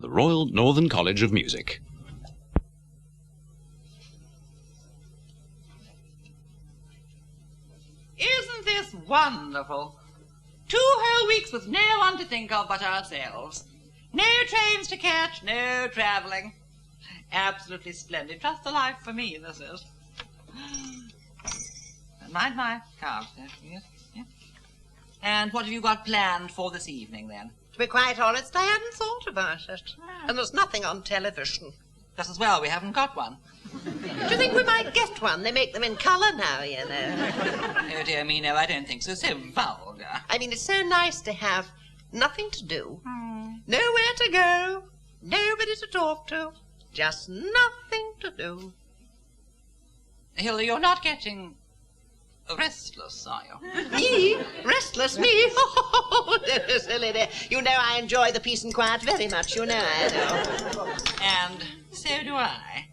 the Royal Northern College of Music. Isn't this wonderful? 2 whole weeks with no one to think of but ourselves. No trains to catch, no travelling. Absolutely splendid. Just the life for me, this is. Mind my cards there, yes, yes. And what have you got planned for this evening, then? To be quite honest, I hadn't thought about it. And there's nothing on television. Just as well we haven't got one. Do you think we might get one? They make them in colour now, you know. Oh, dear me, no, I don't think so. So vulgar. I mean, it's so nice to have nothing to do, nowhere to go, nobody to talk to, just nothing to do. Hilda, you're not getting restless, are you? Me? Restless? Me? Oh, silly dear. You know I enjoy the peace and quiet very much, you know I do. And so do I.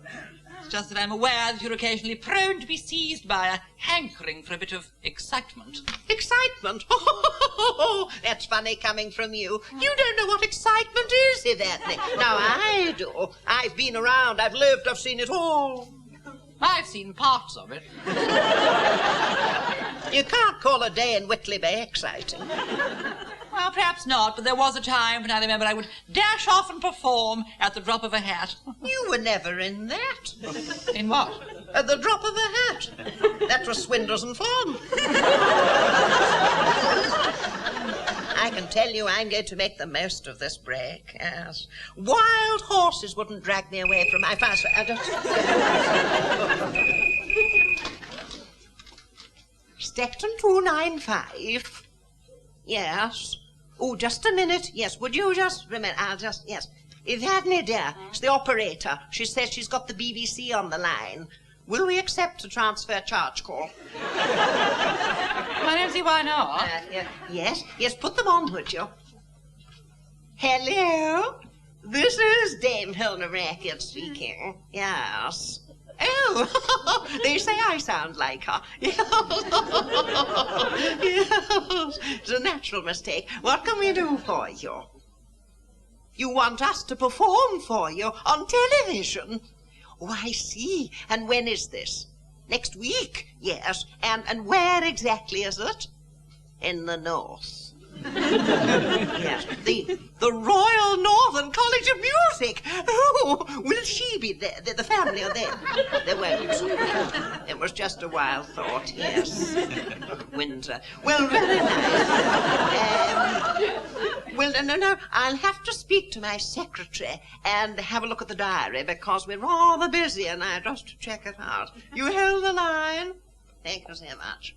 It's just that I'm aware that you're occasionally prone to be seized by a hankering for a bit of excitement. Excitement? Oh, that's funny coming from you. You don't know what excitement is, Yvette. Now, I do. I've been around, I've lived, I've seen it all. I've seen parts of it. You can't call a day in Whitley Bay exciting. Well, perhaps not, but there was a time when I remember I would dash off and perform at the drop of a hat. You were never in that. In what? At the drop of a hat. That was Swindles and Fun. I can tell you I'm going to make the most of this break, yes. Wild horses wouldn't drag me away from my fast... Stecton 295. Yes. Oh, just a minute. Yes, would you just remember? Yes. Evadne, dear, it's the operator. She says she's got the BBC on the line. Will we accept a transfer charge call? I don't see why not. Yes, put them on, would you? Hello? This is Dame Hilda Rackett speaking. Yes. Oh, they say I sound like her. Yes. Yes. It's a natural mistake. What can we do for you? You want us to perform for you on television? Oh, I see. And when is this? Next week? Yes. And where exactly is it? In the north. Yes. The Royal Northern College of Music. Oh, will she be there? The family are there. They won't. It was just a wild thought, yes. Windsor. Well, very nice. Well, no, I'll have to speak to my secretary and have a look at the diary because we're rather busy and I just to check it out. You hold the line? Thank you so much.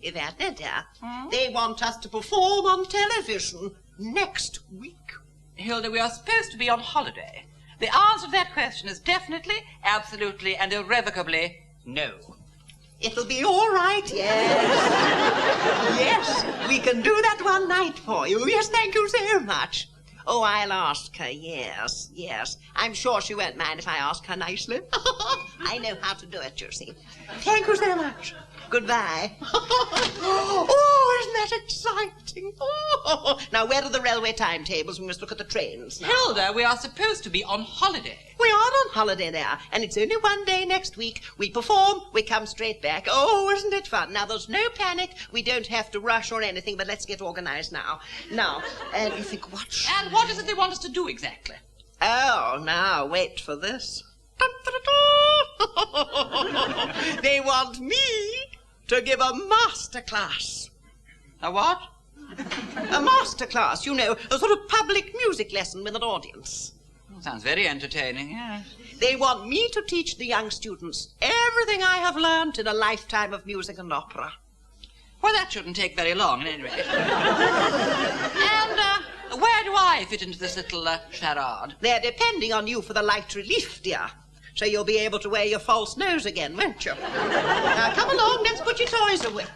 Yvette, dear, they want us to perform on television next week. Hilda, we are supposed to be on holiday. The answer to that question is definitely, absolutely, and irrevocably no. It'll be all right, yes. Yes, we can do that one night for you. Yes, thank you so much. Oh, I'll ask her, yes. I'm sure she won't mind if I ask her nicely. I know how to do it, you see. Thank you so much. Goodbye. Oh, isn't that exciting? Oh. Now, where are the railway timetables? We must look at the trains now. Hilda, we are supposed to be on holiday. We are on holiday there, and it's only one day next week. We perform, we come straight back. Oh, isn't it fun? Now, there's no panic. We don't have to rush or anything, but let's get organised now. Now, you think what? And what is it they want us to do exactly? Oh, now, wait for this. They want me to give a masterclass. A what? A masterclass, you know, a sort of public music lesson with an audience. Sounds very entertaining, yes. They want me to teach the young students everything I have learnt in a lifetime of music and opera. Well, that shouldn't take very long, at any rate. And where do I fit into this little charade? They're depending on you for the light relief, dear. So you'll be able to wear your false nose again, won't you? Now, come along, let's put your toys away.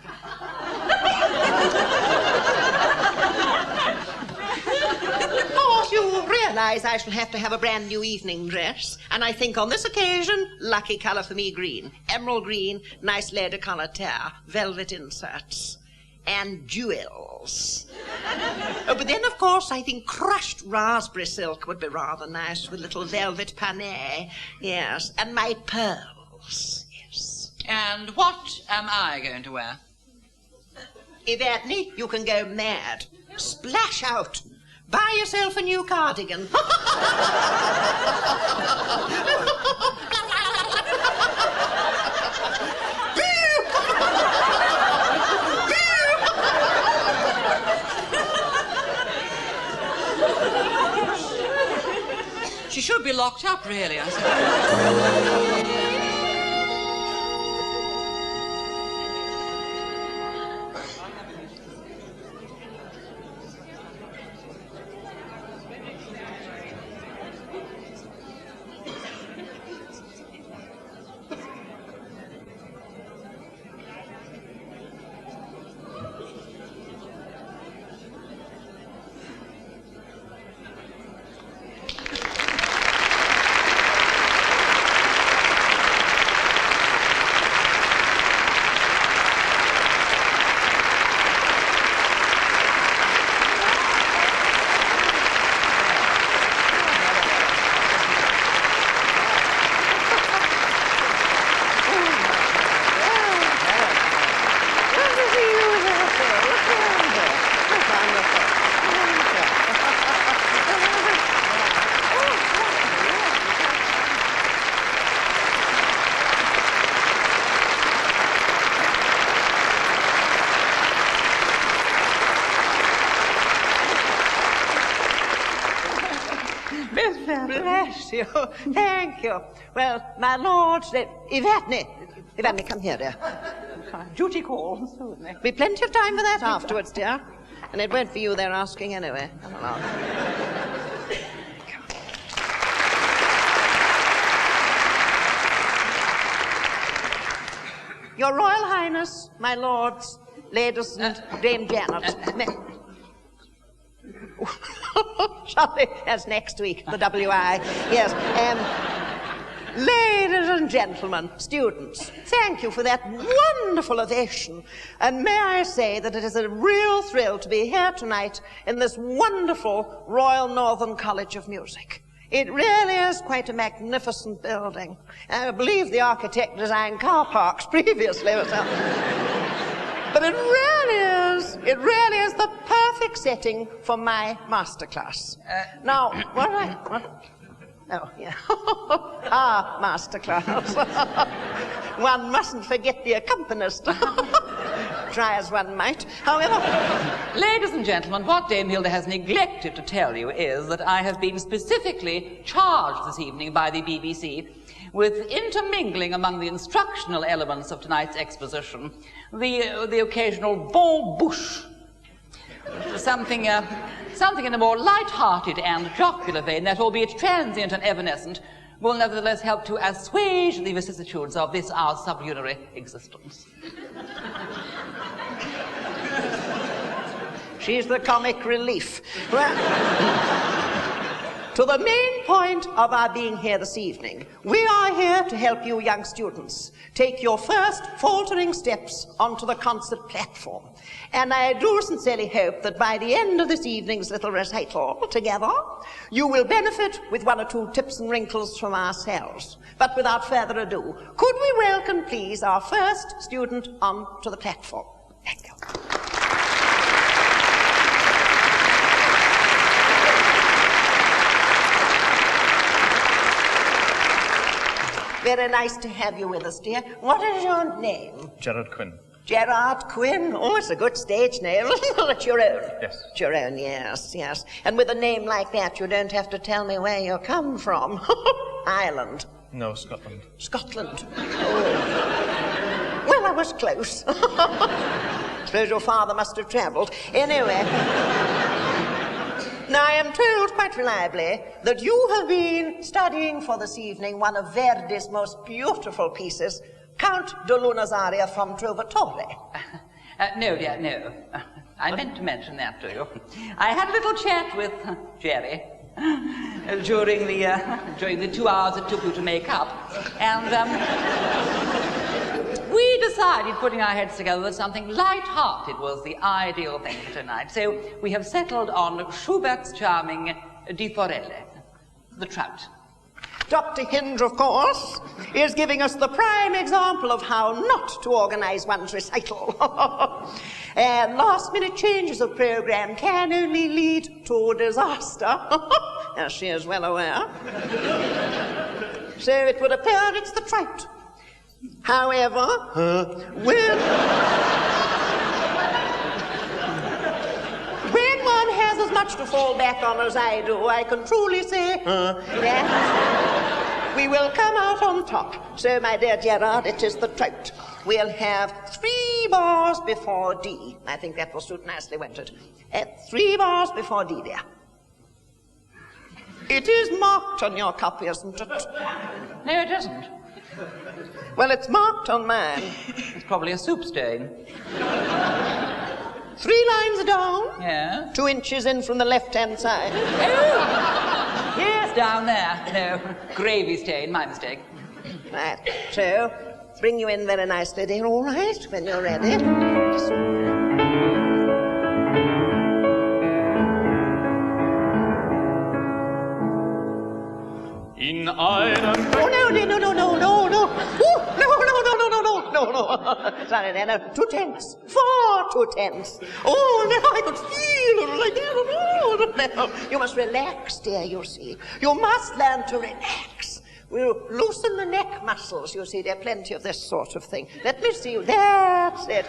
Of course, you realise I shall have to have a brand new evening dress, and I think on this occasion, lucky colour for me, green. Emerald green, nice leather colour tear, velvet inserts. and jewels. Oh, but then, of course, I think crushed raspberry silk would be rather nice with little velvet panet. Yes, and my pearls. Yes. And what am I going to wear? Evadne, you can go mad. Splash out. Buy yourself a new cardigan. She should be locked up, really, I suppose. Bless you. Thank you. Well, my lords, Evadne, come here, dear. Duty calls, certainly. Be plenty of time for that afterwards, dear. And it won't be you they're asking anyway. Come along. Your Royal Highness, my lords, ladies and Dame Janet. Sorry, that's next week, the WI. Yes. Ladies and gentlemen, students, thank you for that wonderful ovation. And may I say that it is a real thrill to be here tonight in this wonderful Royal Northern College of Music. It really is quite a magnificent building. I believe the architect designed car parks previously. But it really is the perfect setting for my masterclass. Now, oh, yeah. Masterclass. One mustn't forget the accompanist. Try as one might. However... Ladies and gentlemen, what Dame Hilda has neglected to tell you is that I have been specifically charged this evening by the BBC with intermingling among the instructional elements of tonight's exposition the occasional bon bouche. Something in a more light-hearted and jocular vein that, albeit transient and evanescent, will nevertheless help to assuage the vicissitudes of this our sublunary existence. She's the comic relief. Well, to the main point of our being here this evening, we are here to help you young students take your first faltering steps onto the concert platform. And I do sincerely hope that by the end of this evening's little recital together, you will benefit with one or two tips and wrinkles from ourselves. But without further ado, could we welcome, please, our first student onto the platform? Thank you. Very nice to have you with us, dear. What is your name? Gerard Quinn. Gerard Quinn. Oh, it's a good stage name. It's your own. Yes. It's your own, yes, yes. And with a name like that, you don't have to tell me where you come from. Ireland. No, Scotland. Scotland. Oh. Well, I was close. Suppose your father must have travelled. Anyway. Now, I am told quite reliably that you have been studying for this evening one of Verdi's most beautiful pieces, Count de Luna's aria from Trovatore. No, dear, no. I meant to mention that to you. I had a little chat with Jerry during the 2 hours it took you to make up, and we decided, putting our heads together, that something light-hearted was the ideal thing for tonight. So we have settled on Schubert's charming Di Forelle, the trout. Dr. Hinge, of course, is giving us the prime example of how not to organize one's recital. Last-minute changes of program can only lead to disaster, as she is well aware. So it would appear it's the trout. However, when one has as much to fall back on as I do, I can truly say that we will come out on top. So, my dear Gerard, it is the trout. We'll have 3 bars before D. I think that will suit nicely, won't it? 3 bars before D, dear. It is marked on your copy, isn't it? No, it isn't. Well, it's marked on mine. It's probably a soup stain. 3 lines down. Yeah. 2 inches in from the left-hand side. Oh! Yes, down there. No, gravy stain, my mistake. Right, so, bring you in very nicely, dear, all right, when you're ready. In einem... Oh, no. No. Sorry, there, no. 2 tenths. 4 2 tenths. Oh, no, I could feel it like that. No. You must relax, dear, you see. You must learn to relax. We'll loosen the neck muscles, you see. There are plenty of this sort of thing. Let me see you. That's it.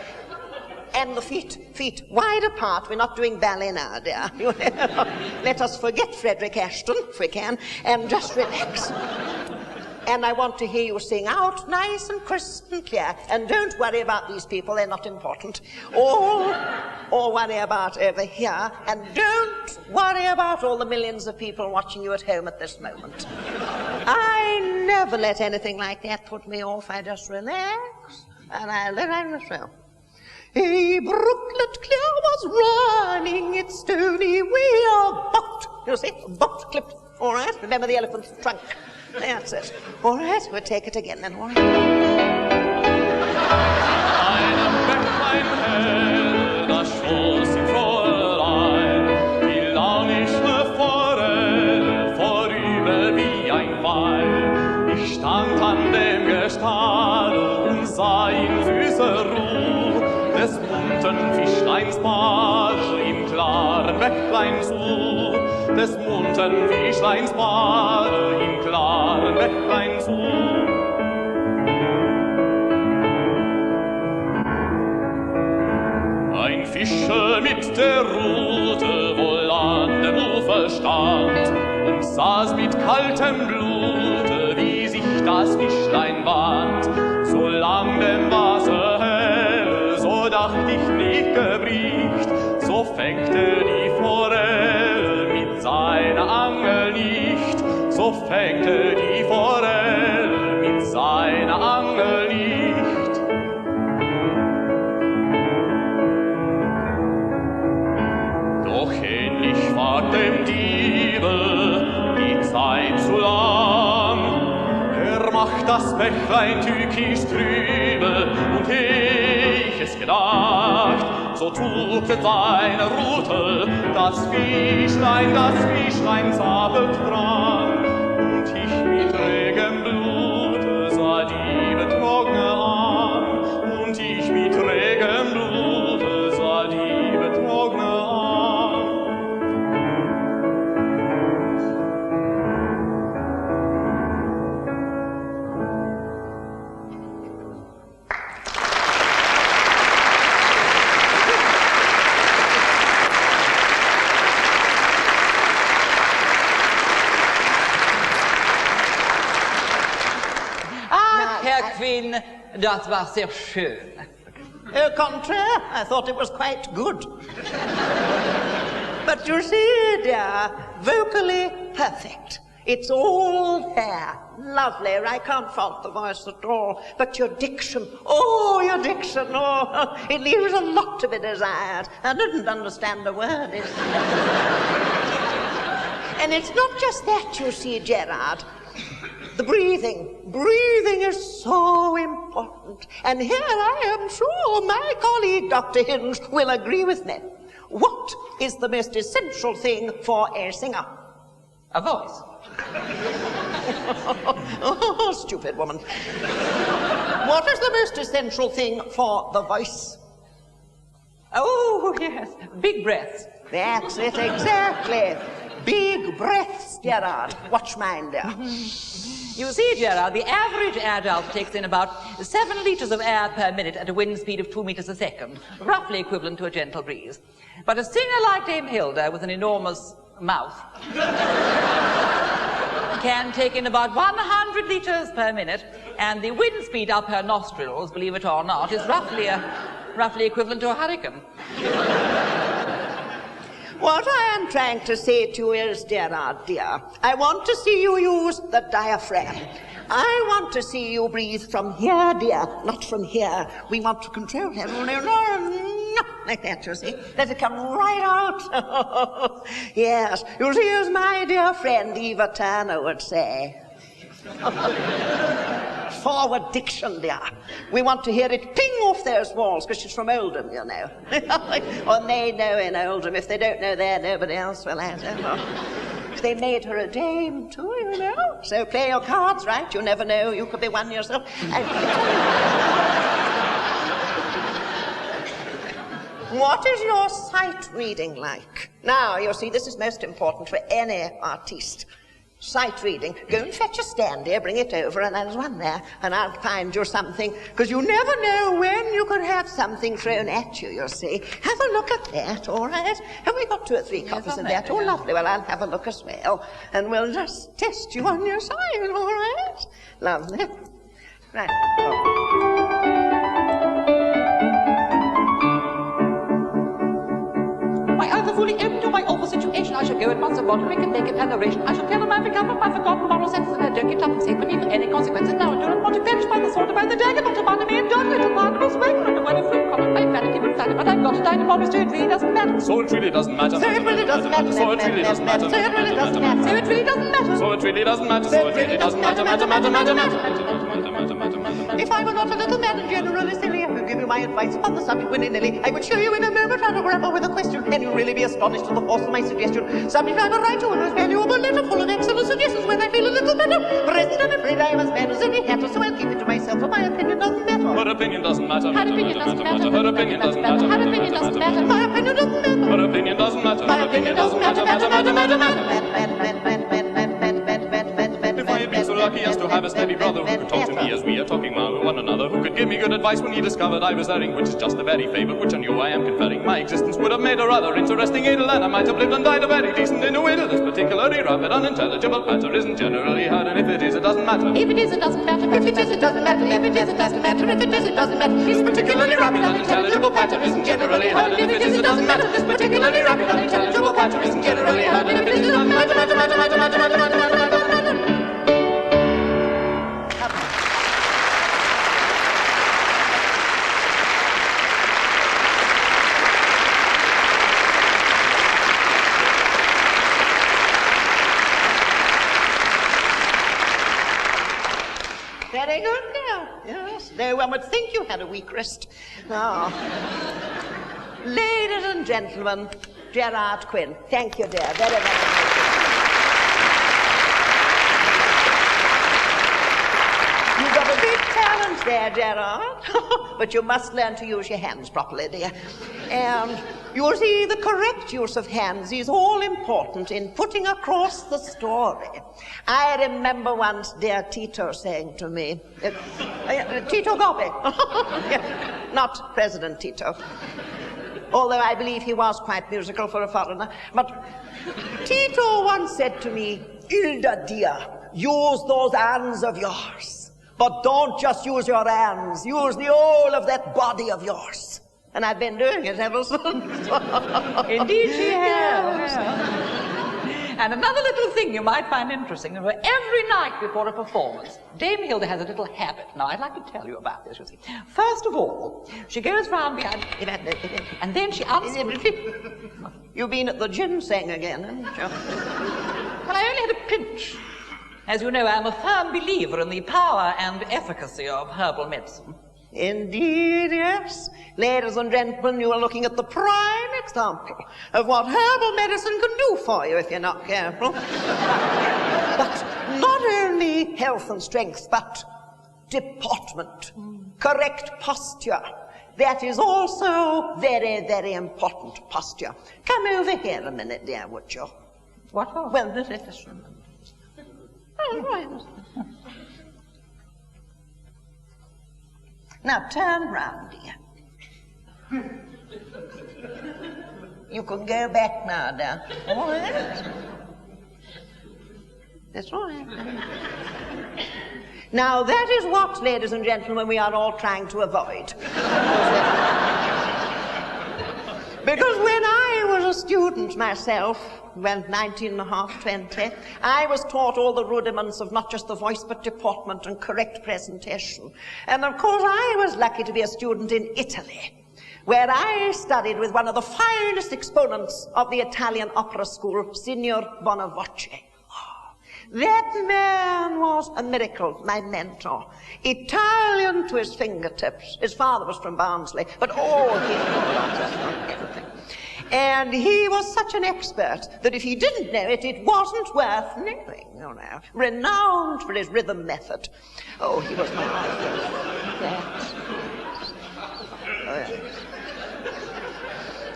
And the feet wide apart. We're not doing ballet now, dear. Let us forget Frederick Ashton, if we can, and just relax. And I want to hear you sing out nice and crisp and clear. And don't worry about these people, they're not important. Or worry about over here. And don't worry about all the millions of people watching you at home at this moment. I never let anything like that put me off. I just relax, and I let myself. A brooklet clear was running its stony way about. You see, butt clipped. All right, remember the elephant's trunk. That's it. All right, we'll take it again then, all right? Einem Bächlein hell, da schoss im Fräulein, die launische Forelle vorüber wie ein Pfeil. Ich stand an dem Gestade und sah in süßer Ruh des bunten Fischleins Bade im klaren Bächlein zu. Des bunten Fischleins Bade im klaren Bächlein zu. Ein Fischer mit der Rute wohl an dem Ufer stand und saß mit kaltem Blute, wie sich das Fischlein band. Solang dem Wasser hell, so dacht ich nicht gebricht, so fängte die Forelle mit seiner Angel nicht, so fängte die Forelle mit seiner Angel nicht. Doch ähnlich war dem Diebe die Zeit zu lang. Macht das Bächlein tückisch trübe, und ich es gedacht, so trug seine Rute das Fischlein zabelt dran, und ich mit regem Blute sah die Betrogne an, und ich mit regem Blute sah die Betrogne an. Queen, das war sehr schön. Au contraire, I thought it was quite good. But you see, dear, vocally perfect. It's all there. Lovely. I can't fault the voice at all. But your diction, your diction, it leaves a lot to be desired. I didn't understand a word. And it's not just that, you see, Gerard. The breathing. Breathing is so important. And here I am sure my colleague Dr. Hinge will agree with me. What is the most essential thing for a singer? A voice. Oh, stupid woman. What is the most essential thing for the voice? Oh, yes, big breaths. That's it, exactly. Big breaths, Gerard. Watch mine, dear. You see, Gerard, the average adult takes in about 7 liters of air per minute at a wind speed of 2 meters a second, roughly equivalent to a gentle breeze. But a singer like Dame Hilda, with an enormous mouth, can take in about 100 liters per minute, and the wind speed up her nostrils, believe it or not, is roughly equivalent to a hurricane. What I am trying to say to you is, Gerard, dear, I want to see you use the diaphragm. I want to see you breathe from here, dear, not from here. We want to control it. No, like that, you see. Let it come right out. Yes, you see, as my dear friend Eva Turner would say. Forward diction, dear. We want to hear it ping off those walls, because she's from Oldham, you know. Or they know in Oldham. If they don't know there, nobody else will. I don't know. They made her a dame, too, you know. So play your cards right. You never know. You could be one yourself. What is your sight reading like? Now, you see, this is most important for any artiste. Sight reading. Go and fetch a stand here, bring it over, and there's one there, and I'll find you something, because you never know when you could have something thrown at you, you see. Have a look at that, all right? Have we got 2 or 3 copies of that? Oh, lovely. Well, I'll have a look as well, and we'll just test you on your sight, all right? Lovely. Right. Fully open to my awful situation. I shall go at once and want to make an adoration. I shall tell them I've recovered my forgotten moral sense, and I don't get up and say beneath any consequences. Now I do not want to perish by the sword or by the dagger, but to bother me and John, little Barnabas, wake and when a flip comment, my vanity would flatter, but I've got to die to promise, so it really doesn't matter. So it really doesn't matter. So it really doesn't matter. So it really doesn't matter. So it really doesn't matter. So it really doesn't matter. So it really doesn't matter. So it really doesn't matter. If I were not a little man and generally silly, I would give you my advice on the subject willy-nilly. I would show you in a moment how to grapple with a question, and you'll really be astonished at the force of my suggestion. Subject I will write you a most valuable letter full of excellent suggestions when I feel a little better. Present, I'm afraid I am as bad as any hatter, so I'll keep it to myself, for my opinion doesn't matter. Her opinion doesn't matter. Her opinion doesn't matter. Her opinion doesn't matter. Her opinion doesn't matter. My opinion doesn't matter. Her opinion doesn't matter. My opinion doesn't matter. If I had been so lucky as to have a steady brother who could talk to me as we are talking now to one another, who could give me good advice when he discovered I was erring, which is just the very favour which on you I am conferring, my existence would have made a rather interesting idyll, and I might have lived and died a very decent individual. This particularly rapid, unintelligible matter isn't generally heard, and if it is, it doesn't matter. If it is, it doesn't matter. If it is, it doesn't matter. If it is, it doesn't matter. If it is, it doesn't matter. This particularly rapid, unintelligible patter isn't generally heard, and if it is, it doesn't matter. This particularly rapid, unintelligible patter isn't generally heard, and if it is, it doesn't matter. Very good, girl. Yes, no one would think you had a weak wrist. Now, ladies and gentlemen, Gerard Quinn. Thank you, dear. Very, very much. You've got a big talent there, Gerard. But you must learn to use your hands properly, dear. And you see, the correct use of hands is all important in putting across the story. I remember once dear Tito saying to me, Tito Gobbi, not President Tito, although I believe he was quite musical for a foreigner, but Tito once said to me, Hilda dear, use those hands of yours, but don't just use your hands, use the whole of that body of yours. And I've been doing it ever since. Indeed she has. And another little thing you might find interesting, every night before a performance, Dame Hilda has a little habit. Now, I'd like to tell you about this, you see. First of all, she goes round behind, and then she You've been at the ginseng again, haven't you? Well, I only had a pinch. As you know, I'm a firm believer in the power and efficacy of herbal medicine. Indeed, yes. Ladies and gentlemen, you are looking at the prime example of what herbal medicine can do for you if you're not careful. But not only health and strength, but deportment, correct posture. That is also very, very important, posture. Come over here a minute, dear, would you? What for? Well, listen. Oh, right. Now turn round, dear. You can go back now, dear. All right. That's right. Now that is what, ladies and gentlemen, we are all trying to avoid. Because when I was a student myself, when 19 and a half, 20, I was taught all the rudiments of not just the voice but deportment and correct presentation. And of course I was lucky to be a student in Italy, where I studied with one of the finest exponents of the Italian opera school, Signor Bonavoce. That man was a miracle, my mentor. Italian to his fingertips. His father was from Barnsley, but all he knew everything. And he was such an expert that if he didn't know it, it wasn't worth knowing, you know. Renowned for his rhythm method. Oh, he was marvelous.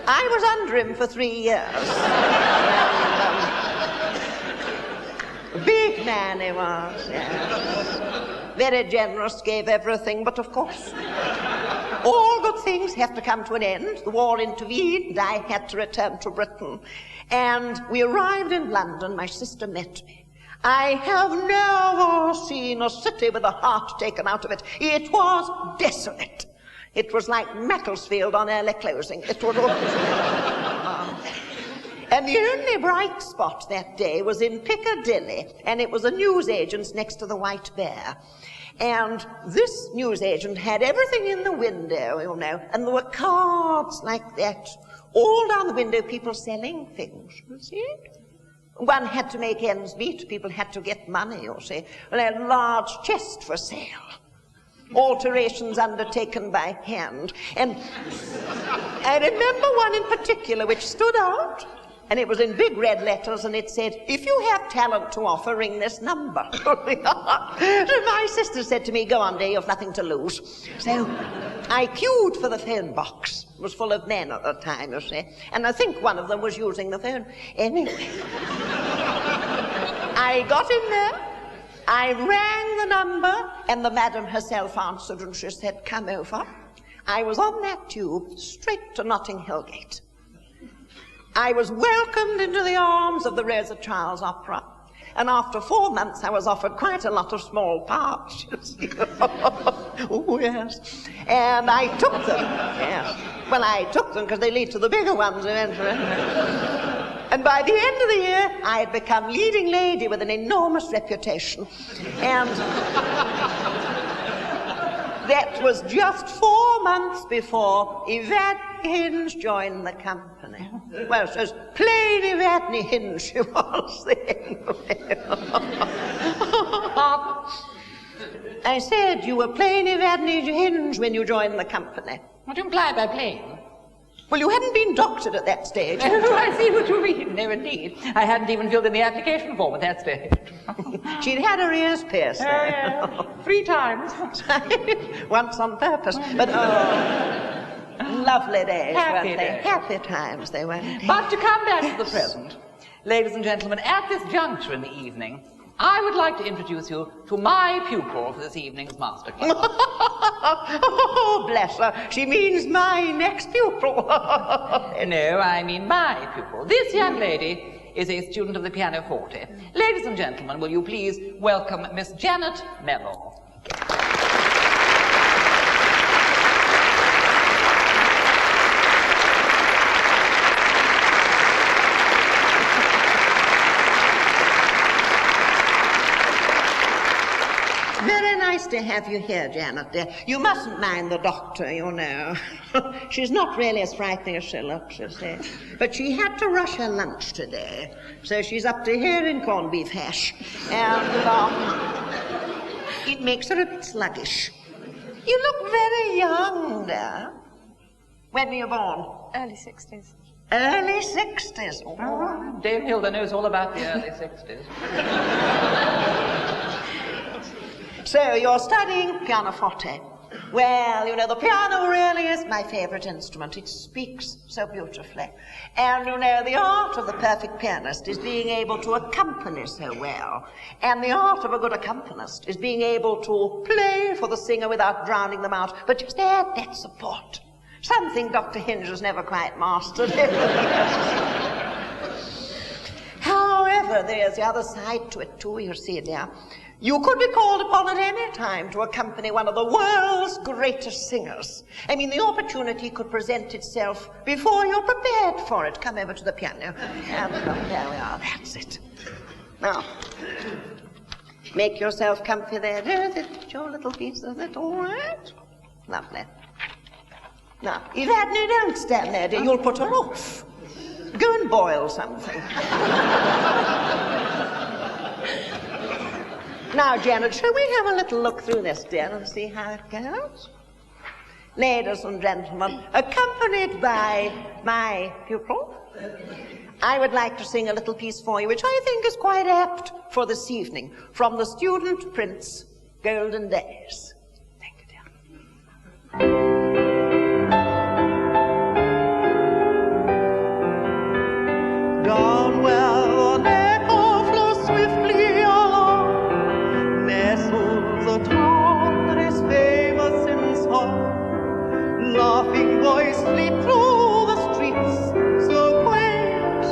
I was under him for 3 years. Big man he was, yes. Very generous, gave everything, but of course, all good things have to come to an end. The war intervened, I had to return to Britain. And we arrived in London, my sister met me. I have never seen a city with the heart taken out of it. It was desolate. It was like Macclesfield on early closing. It was And the only bright spot that day was in Piccadilly, and it was a newsagent's next to the White Bear. And this newsagent had everything in the window, you know, and there were cards like that, all down the window, people selling things, you see. One had to make ends meet, people had to get money, you see. And a large chest for sale. Alterations undertaken by hand. And I remember one in particular which stood out. And it was in big red letters, and it said, "If you have talent to offer, ring this number." So my sister said to me, "Go on, dear, you've nothing to lose." So I queued for the phone box. It was full of men at the time, you see. And I think one of them was using the phone. Anyway, I got in there, I rang the number, and the madam herself answered, and she said, "Come over." I was on that tube, straight to Notting Hill Gate. I was welcomed into the arms of the Rosa Charles Opera, and after 4 months I was offered quite a lot of small parts, you see. Oh, yes. And I took them, yes. Well, I took them because they lead to the bigger ones eventually. And by the end of the year, I had become leading lady with an enormous reputation. And that was just 4 months before Yvette Hinge joined the company. Well, it was plain Yvette Hinge she was then. I said you were plain Yvette Hinge when you joined the company. What do you imply by plain? Well, you hadn't been doctored at that stage. Oh, I see what you mean. No, indeed. I hadn't even filled in the application form at that stage. She'd had her ears pierced there. Yeah. 3 times. Once on purpose. But, lovely days, Happy weren't they? days. Happy times they were. But to come back to the present, ladies and gentlemen, at this juncture in the evening, I would like to introduce you to my pupil for this evening's masterclass. Oh, bless her. She means my next pupil. No, I mean my pupil. This young lady is a student of the pianoforte. Ladies and gentlemen, will you please welcome Miss Janet Mello. nice to have you here, Janet, dear. You mustn't mind the doctor, you know. She's not really as frightening as she looks, you see. But she had to rush her lunch today, so she's up to here in corned beef hash. And it makes her a bit sluggish. You look very young, dear. When were you born? Early 60s. Early 60s. Oh. Dave Hilda knows all about the early 60s. So you're studying pianoforte. Well, you know, the piano really is my favorite instrument. It speaks so beautifully. And, you know, the art of the perfect pianist is being able to accompany so well. And the art of a good accompanist is being able to play for the singer without drowning them out, but just add that support. Something Dr. Hinge has never quite mastered. However, there's the other side to it, too, you see, dear. You could be called upon at any time to accompany one of the world's greatest singers. I mean, the opportunity could present itself before you're prepared for it. Come over to the piano. And there we are, that's it. Now, make yourself comfy there. Is it your little piece of it, all right? Lovely. Now, if Adney don't stand there, dear, you'll put her off. Go and boil something. Now, Janet, shall we have a little look through this, dear, and see how it goes? Ladies and gentlemen, accompanied by my pupil, I would like to sing a little piece for you, which I think is quite apt for this evening, from the Student Prince, Golden Days. Thank you, dear. Down where the Neckar flows swiftly along, nestles a town that is famous in song. Laughing boys fleet through the streets so quaint.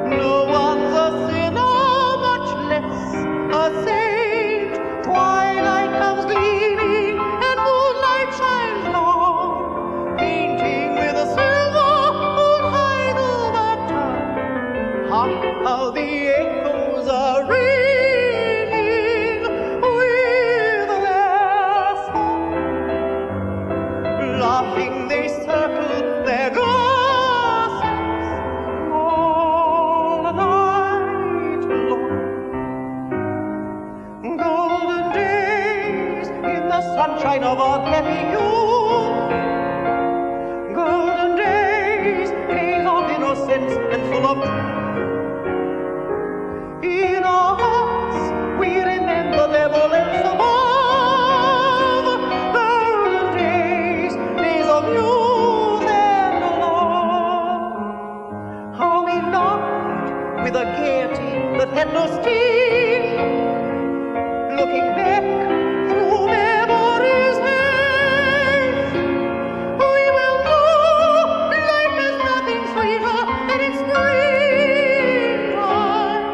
No one's a sinner, much less a saint. Twilight comes gleaming and moonlight shines long, painting with a silver old Heidelberg town. How the echoes are ringing with their song. Laughing they circle their glasses all night long. Golden days in the sunshine of our happy youth. Golden days, days of innocence and full of truth. In our hearts, we remember them all else above. Golden days, days of youth and love. How we laughed with a gaiety that had no sting, looking back through memory's haze. We will know life is nothing sweeter than its green time.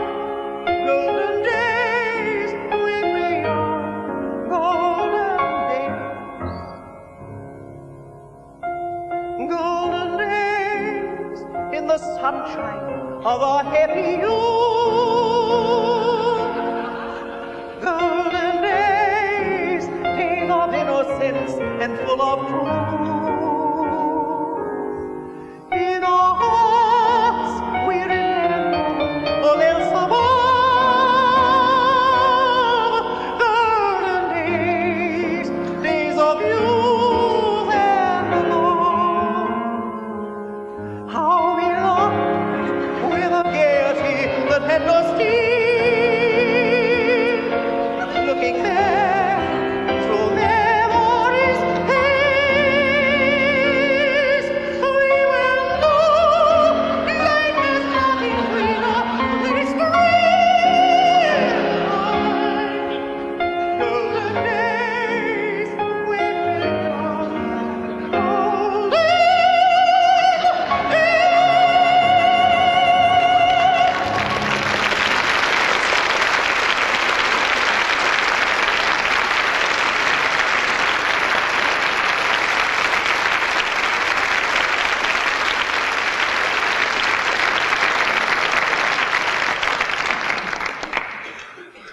Golden days when we're young, golden days. Golden days in the sunshine of our happy youth. Golden days, days of innocence and full of truth. In our hearts we remember all else above. Golden days, days of youth and love. How we laughed with a gaiety that had no sting, looking back through memory's haze. We will know life is nothing sweeter than its green time. Golden days when we're young, golden days.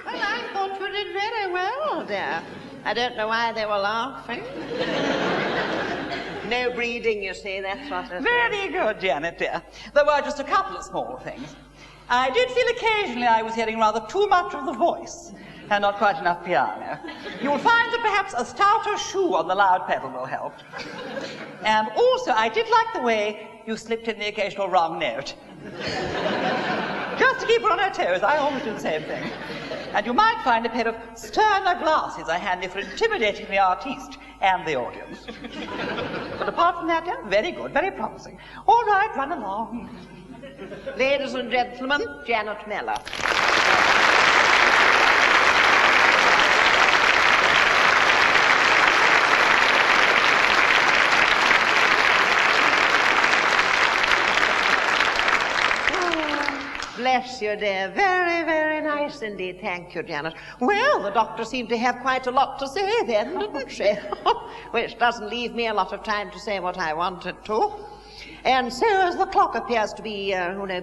Well, I thought you did very well, dear. I don't know why they were laughing. No breeding, you see, that's what it is. Very good, Janet, dear. There were just a couple of small things. I did feel occasionally I was hearing rather too much of the voice and not quite enough piano. You'll find that perhaps a stouter shoe on the loud pedal will help. And also, I did like the way you slipped in the occasional wrong note. Just to keep her on her toes, I always do the same thing. And you might find a pair of sterner glasses are handy for intimidating the artiste and the audience. But apart from that, yeah, very good, very promising. All right, run along. Ladies and gentlemen, Janet Miller. Bless you, dear. Very, very nice indeed. Thank you, Janet. Well, the doctor seemed to have quite a lot to say then, didn't she? Which doesn't leave me a lot of time to say what I wanted to. And so, as the clock appears to be,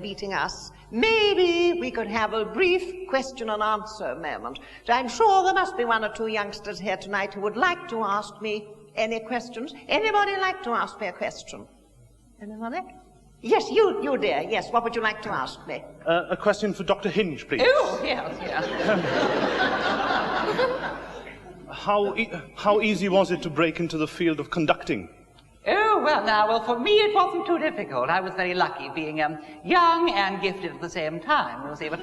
beating us, maybe we could have a brief question and answer moment. I'm sure there must be one or two youngsters here tonight who would like to ask me any questions. Anybody like to ask me a question? Anybody? Yes, you dear. Yes, what would you like to ask me? A question for Dr. Hinge, please. Oh, yes, yes. How easy was it to break into the field of conducting? Oh, well, for me it wasn't too difficult. I was very lucky, being young and gifted at the same time, you see. But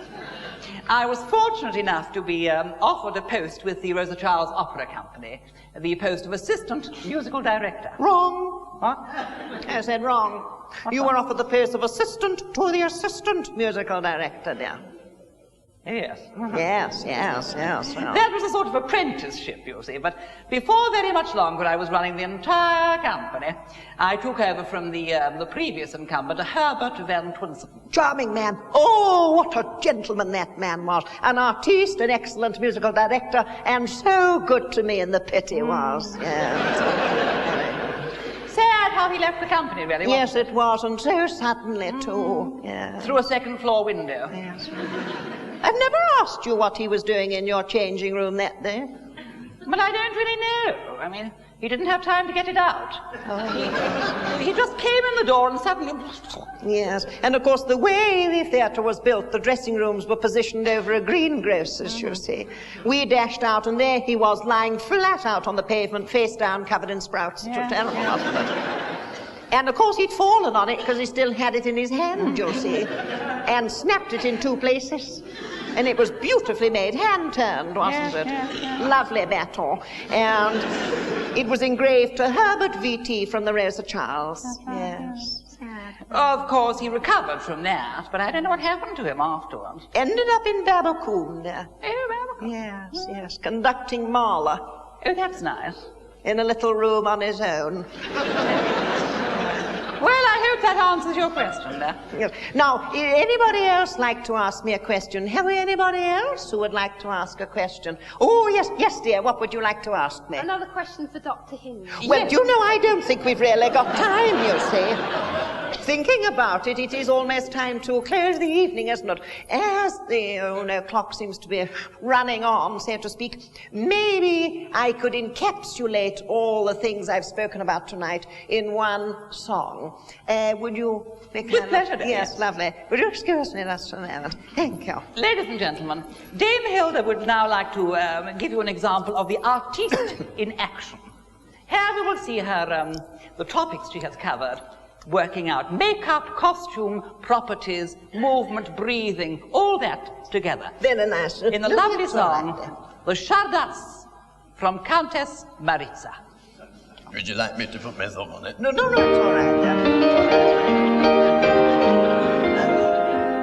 I was fortunate enough to be offered a post with the Rosa Charles Opera Company, the post of assistant musical director. Wrong. What? I said wrong. You were offered the post of assistant to the assistant musical director, dear. Yes. Yes. Well. That was a sort of apprenticeship, you see, but before very much longer I was running the entire company. I took over from the previous incumbent, Herbert Van Twinson. Charming man. Oh, what a gentleman that man was. An artiste, an excellent musical director, and so good to me in the pit he was. Yes. Sad how he left the company, really. Yes, it was, and so suddenly, too. Yes. Through a second-floor window. Yes. I've never asked you what he was doing in your changing room that day. But I don't really know. I mean, he didn't have time to get it out. Oh. He just came in the door and suddenly... Yes, and of course the way the theatre was built, the dressing rooms were positioned over a greengrocer's, you see. We dashed out and there he was lying flat out on the pavement, face down, covered in sprouts. It was terrible, wasn't it? And of course he'd fallen on it because he still had it in his hand, you'll see, and snapped it in two places. And it was beautifully made, hand-turned, wasn't it? Yes. Lovely baton. And it was engraved to Herbert V.T. from the Rosa Charles. Yes. Of course, he recovered from that, but I don't know what happened to him afterwards. Ended up in Babacoon. Oh, well. Yes, conducting Mahler. Oh, that's nice. In a little room on his own. Well, I hope that answers your question there. Yes. Now, anybody else like to ask me a question? Have we anybody else who would like to ask a question? Oh, yes, dear, what would you like to ask me? Another question for Dr. Hinge. Well, do you know, I don't think we've really got time, you see. Thinking about it, it is almost time to close the evening, isn't it? As the clock seems to be running on, so to speak, maybe I could encapsulate all the things I've spoken about tonight in one song. Would you be kind With pleasure, of... dear. Yes, lovely. Would you excuse me just a moment? Thank you. Ladies and gentlemen, Dame Hilda would now like to give you an example of the artiste in action. Here we will see her, the topics she has covered, working out makeup, costume, properties, movement, breathing, all that together. Very nice. In the lovely song, The Shardas, from Countess Maritza. Would you like me to put my thumb on it? No, it's all right.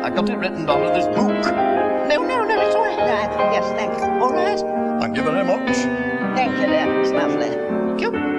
I got it written down in this book. No, it's all right. Yes, thanks. All right. Thank you very much. Thank you, dear. It's lovely. Thank you.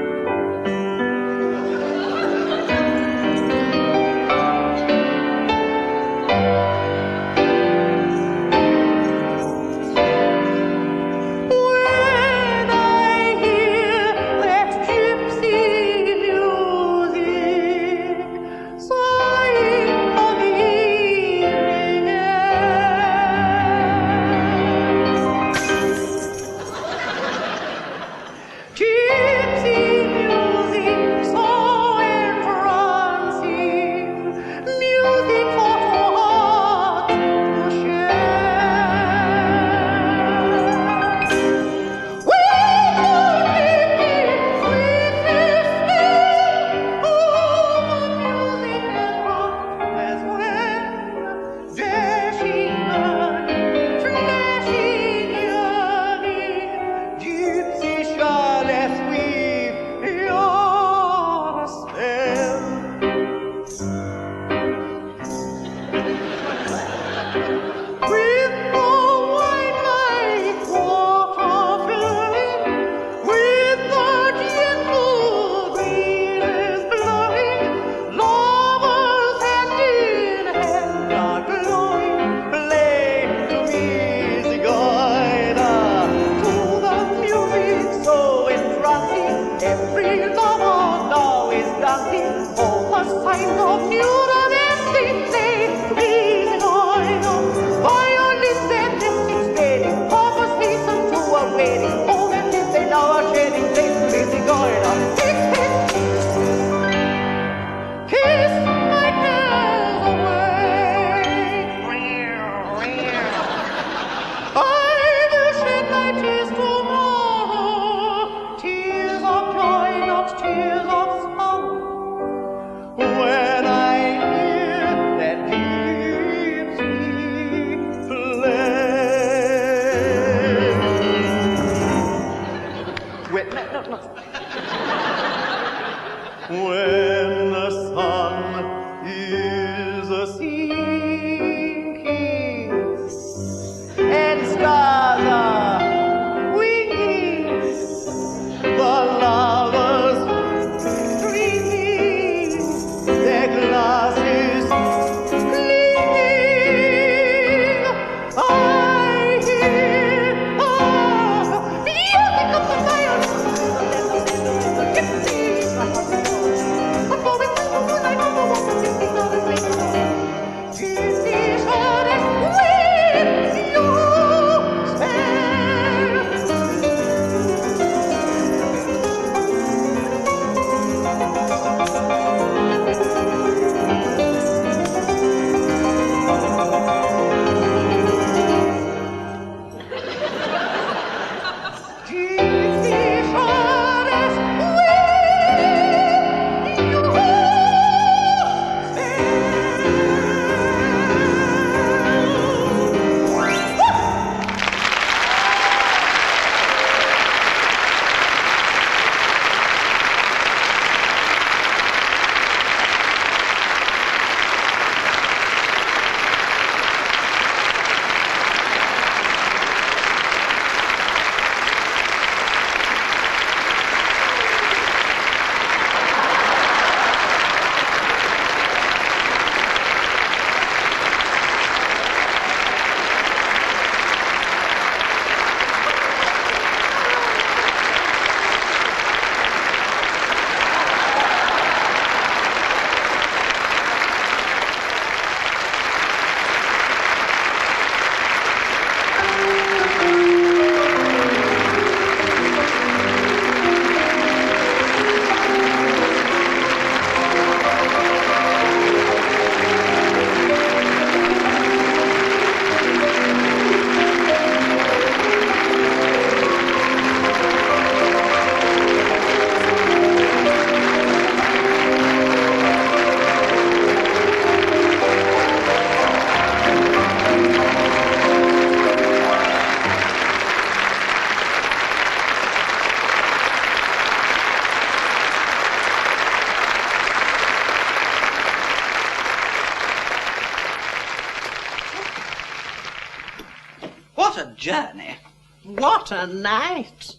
journey. What a night.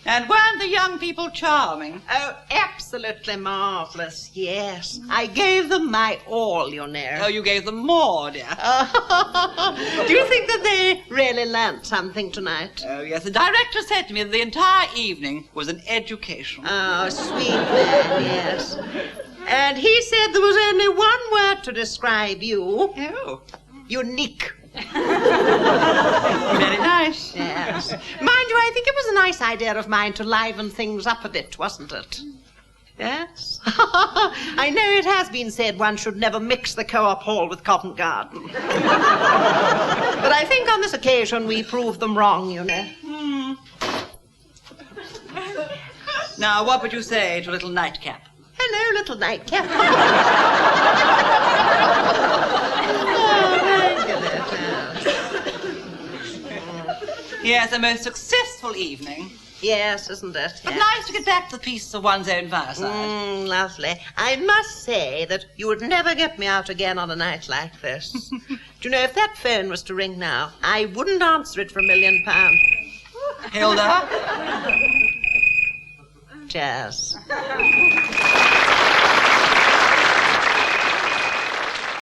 And weren't the young people charming? Oh, absolutely marvelous, yes. I gave them my all, you know. Oh, you gave them more, dear. Do you think that they really learnt something tonight? Oh, yes. The director said to me that the entire evening was an education. Oh, sweet man, yes. And he said there was only one word to describe you. Oh. Unique. Very nice. Yes. Mind you, I think it was a nice idea of mine to liven things up a bit, wasn't it? Yes. I know it has been said one should never mix the co-op hall with Covent Garden. But I think on this occasion we proved them wrong, you know. Now, what would you say to a little nightcap? Hello, little nightcap. Yes, a most successful evening. Yes, isn't it? But Yes. nice to get back to the peace of one's own fireside. Lovely. I must say that you would never get me out again on a night like this. Do you know, if that phone was to ring now, I wouldn't answer it for £1 million. Hilda? Cheers.